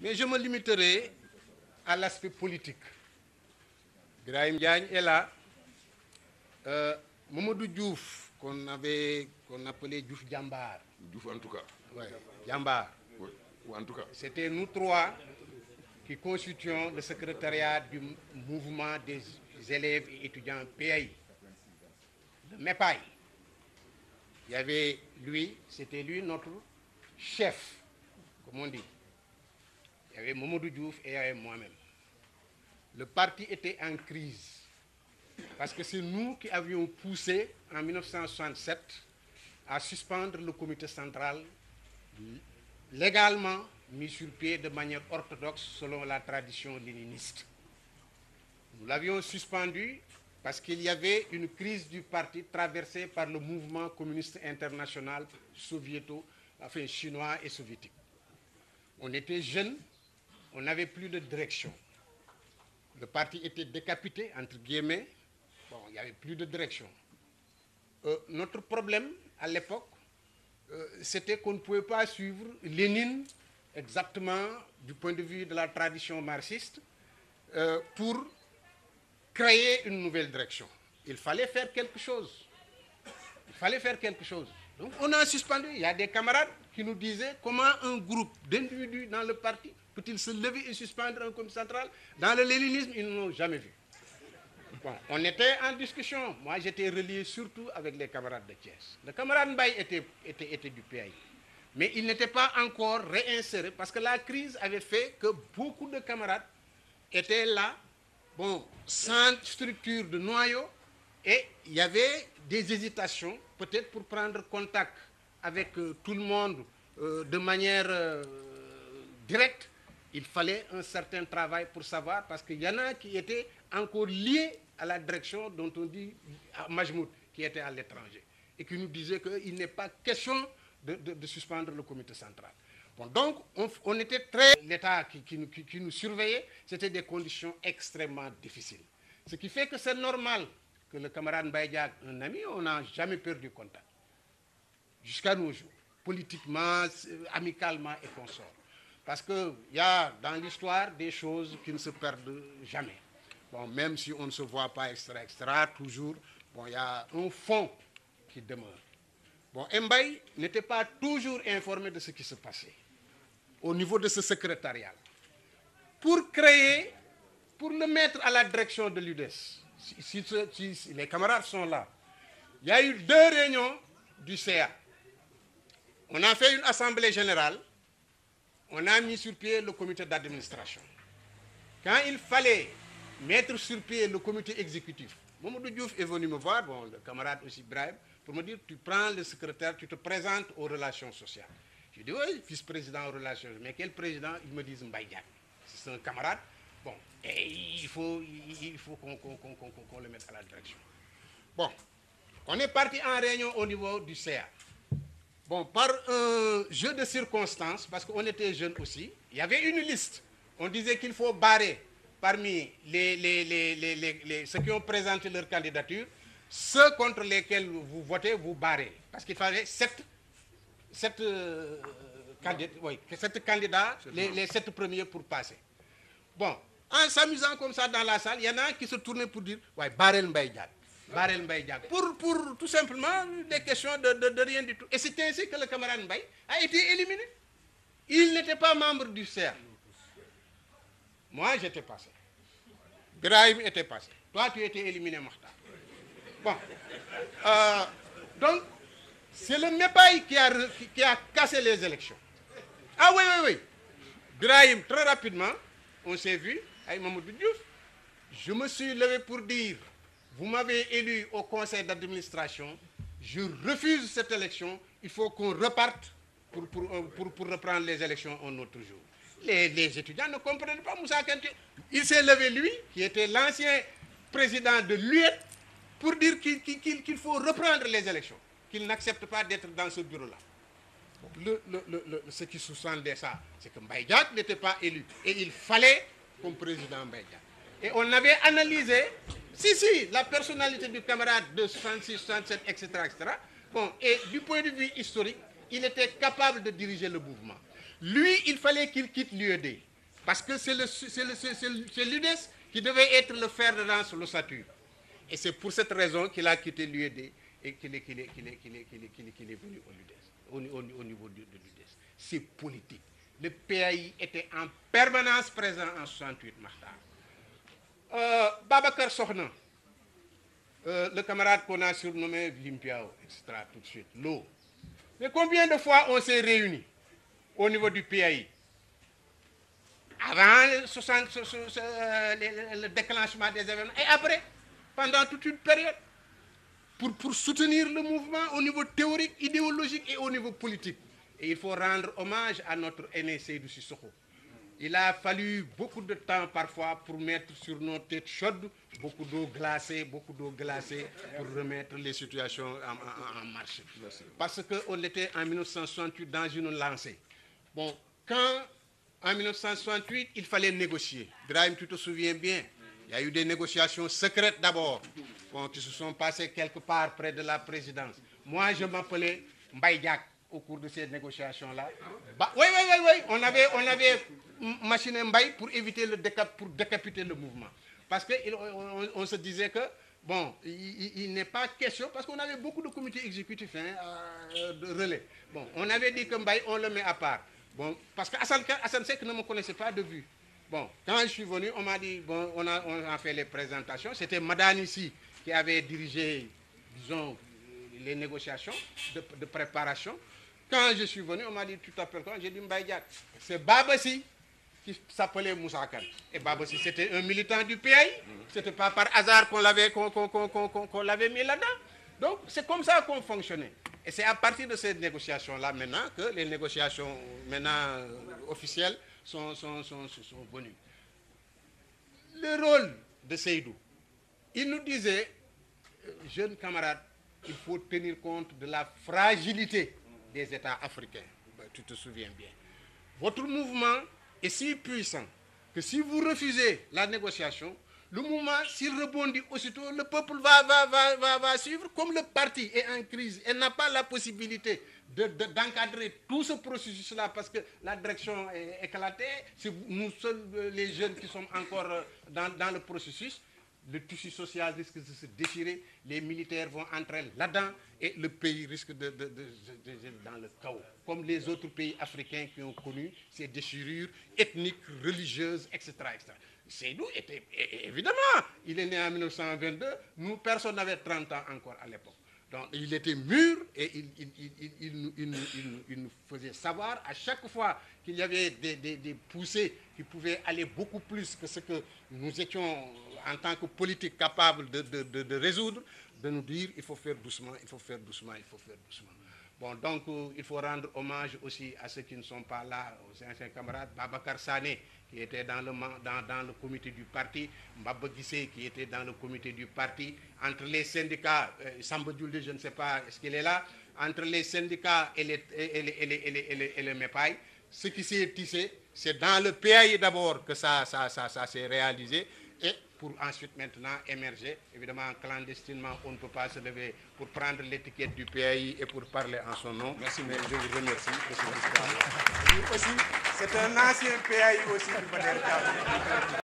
Mais je me limiterai à l'aspect politique. Birahim Diagne est là. Mamadou Diouf, qu'on appelait Diouf Djambar. Diouf en tout cas. Ouais, Djambar. Oui, en tout cas. C'était nous trois qui constituions le secrétariat du mouvement des élèves et étudiants PAI, le MEPAI. Il y avait lui, c'était lui notre chef, comme on dit. Il y avait Mamadou Diouf et il y avait moi-même. Le parti était en crise parce que c'est nous qui avions poussé en 1967 à suspendre le comité central légalement mis sur pied de manière orthodoxe selon la tradition léniniste. Nous l'avions suspendu parce qu'il y avait une crise du parti traversée par le mouvement communiste international chinois et soviétique. On était jeunes, on n'avait plus de direction. Le parti était décapité, entre guillemets. Bon, il n'y avait plus de direction. Notre problème à l'époque, c'était qu'on ne pouvait pas suivre Lénine exactement du point de vue de la tradition marxiste pour créer une nouvelle direction. Il fallait faire quelque chose. Il fallait faire quelque chose. Donc on a suspendu. Il y a des camarades qui nous disaient comment un groupe d'individus dans le parti peut-il se lever et suspendre un comité central. Dans le léninisme, ils ne l'ont jamais vu. Bon, on était en discussion. Moi, j'étais relié surtout avec les camarades de Thiès. Le camarade Mbaye était du PAI. Mais il n'était pas encore réinséré parce que la crise avait fait que beaucoup de camarades étaient là, bon, sans structure de noyau, et il y avait des hésitations, peut-être pour prendre contact avec tout le monde de manière directe. Il fallait un certain travail pour savoir, parce qu'il y en a qui étaient encore liés à la direction dont on dit à Majmoud, qui était à l'étranger, et qui nous disait qu'il n'est pas question de suspendre le comité central. Bon, donc, on était très... L'État qui nous surveillait, c'était des conditions extrêmement difficiles. Ce qui fait que c'est normal que le camarade Mbaye, un ami, on n'a jamais perdu contact. Jusqu'à nos jours, politiquement, amicalement et consorts. Parce qu'il y a dans l'histoire des choses qui ne se perdent jamais. Bon, même si on ne se voit pas, etc., toujours, bon, il y a un fond qui demeure. Bon, Mbaye n'était pas toujours informé de ce qui se passait au niveau de ce secrétariat. Pour le mettre à la direction de l'UDES, si les camarades sont là, il y a eu 2 réunions du CA. On a fait une assemblée générale, on a mis sur pied le comité d'administration. Quand il fallait mettre sur pied le comité exécutif, Mamadou Diouf est venu me voir, bon, le camarade aussi Brahim, pour me dire, tu prends le secrétaire, tu te présentes aux relations sociales. Je dis, oui, vice-président aux relations sociales. Mais quel président? Ils me disent Mbaye Diagne. C'est un camarade. Bon, et il faut qu'on le mette à la direction. Bon, on est parti en réunion au niveau du CA. Bon, par un jeu de circonstances, parce qu'on était jeunes aussi, il y avait une liste. On disait qu'il faut barrer parmi ceux qui ont présenté leur candidature, ceux contre lesquels vous votez, vous barrez. Parce qu'il fallait 7 candidats, les 7 premiers pour passer. Bon, en s'amusant comme ça dans la salle, il y en a qui se tournaient pour dire, ouais, barrel Mbaye Diagne. Barrel Mbaye Diagne. Pour tout simplement des questions de rien du tout. Et c'est ainsi que le camarade Mbaye a été éliminé. Il n'était pas membre du CA. Moi, j'étais passé. Birahim était passé. Toi, tu étais éliminé, Mokhtar. Bon. Donc, c'est le MEPAI qui a cassé les élections. Ah oui. Birahim, très rapidement, on s'est vu avec Mamadou Diouf. Je me suis levé pour dire, vous m'avez élu au conseil d'administration, je refuse cette élection, il faut qu'on reparte pour reprendre les élections un autre jour. Les étudiants ne comprenaient pas Moussa Kanté. Il s'est levé, lui, qui était l'ancien président de l'UET, pour dire qu'il faut reprendre les élections, qu'il n'accepte pas d'être dans ce bureau-là. Ce qui sous-tendait ça, c'est que Mbaye Diagne n'était pas élu. Et il fallait comme président Mbaye Diagne. Et on avait analysé, la personnalité du camarade de 66, 67, etc., etc. Bon, et du point de vue historique, il était capable de diriger le mouvement. Lui, il fallait qu'il quitte l'UED. Parce que c'est l'UDES qui devait être le fer de lance, l'ossature. Et c'est pour cette raison qu'il a quitté l'UED et qu'il est venu au niveau de l'UDES. C'est politique. Le PAI était en permanence présent en 68, Makhtar. Babacar Sokhna, le camarade qu'on a surnommé Limpiao, etc., tout de suite, l'eau. Mais combien de fois on s'est réunis au niveau du PAI avant le déclenchement des événements et après, pendant toute une période, pour soutenir le mouvement au niveau théorique, idéologique et au niveau politique. Et il faut rendre hommage à notre aîné Seydou Sissoko. Il a fallu beaucoup de temps parfois pour mettre sur nos têtes chaudes beaucoup d'eau glacée pour remettre les situations en marche. Parce qu'on était en 1968 dans une lancée. Bon, quand en 1968, il fallait négocier. Brahim, tu te souviens bien, il y a eu des négociations secrètes d'abord, qui se sont passées quelque part près de la présidence. Moi, je m'appelais Mbaye Diak au cours de ces négociations-là. Oui, on avait machiné Mbaye pour éviter pour décapiter le mouvement. Parce qu'on se disait que, bon, il n'est pas question, parce qu'on avait beaucoup de comités exécutifs de relais. Bon, on avait dit que Mbaye, on le met à part. Bon, parce que Hassan Sek ne me connaissait pas de vue. Bon, quand je suis venu, on m'a dit, bon, on a fait les présentations. C'était Madame ici qui avait dirigé, disons, les négociations de préparation. Quand je suis venu, on m'a dit, tu t'appelles quoi? J'ai dit Mbaye Diak. C'est Babassi qui s'appelait Moussa Kane. Et Babassi, c'était un militant du PAI. Ce n'était pas par hasard qu'on l'avait mis là-dedans. Donc, c'est comme ça qu'on fonctionnait. Et c'est à partir de ces négociations-là maintenant que les négociations maintenant officielles sont venues. Le rôle de Seydou, il nous disait, jeunes camarades, il faut tenir compte de la fragilité des États africains. Tu te souviens bien. Votre mouvement est si puissant que si vous refusez la négociation, le mouvement, s'il rebondit aussitôt, le peuple va suivre. Comme le parti est en crise et n'a pas la possibilité d'encadrer tout ce processus-là parce que la direction est éclatée, c'est nous seuls les jeunes qui sommes encore dans le processus, le tissu social risque de se déchirer, les militaires vont entrer là-dedans et le pays risque de dans le chaos. Comme les autres pays africains qui ont connu ces déchirures ethniques, religieuses, etc. Seydou était, évidemment, il est né en 1922, nous, personne n'avait 30 ans encore à l'époque. Donc, il était mûr et il nous faisait savoir à chaque fois qu'il y avait des poussées qui pouvaient aller beaucoup plus que ce que nous étions en tant que politique capables de résoudre, de nous dire il faut faire doucement, il faut faire doucement, il faut faire doucement. Bon, donc, il faut rendre hommage aussi à ceux qui ne sont pas là, aux anciens camarades, Babacar Sané, qui était dans le comité du parti, Mbaba Guissé, qui était dans le comité du parti, entre les syndicats, Samba Djoulde, je ne sais pas, est-ce qu'il est là, entre les syndicats et les MEPAI, ce qui s'est tissé, c'est dans le PAI d'abord que ça s'est réalisé, et pour ensuite maintenant émerger. Évidemment, clandestinement, on ne peut pas se lever pour prendre l'étiquette du PAI et pour parler en son nom. Merci, mais je vous remercie de cette histoire. Lui aussi, c'est un ancien PAI aussi du Badr.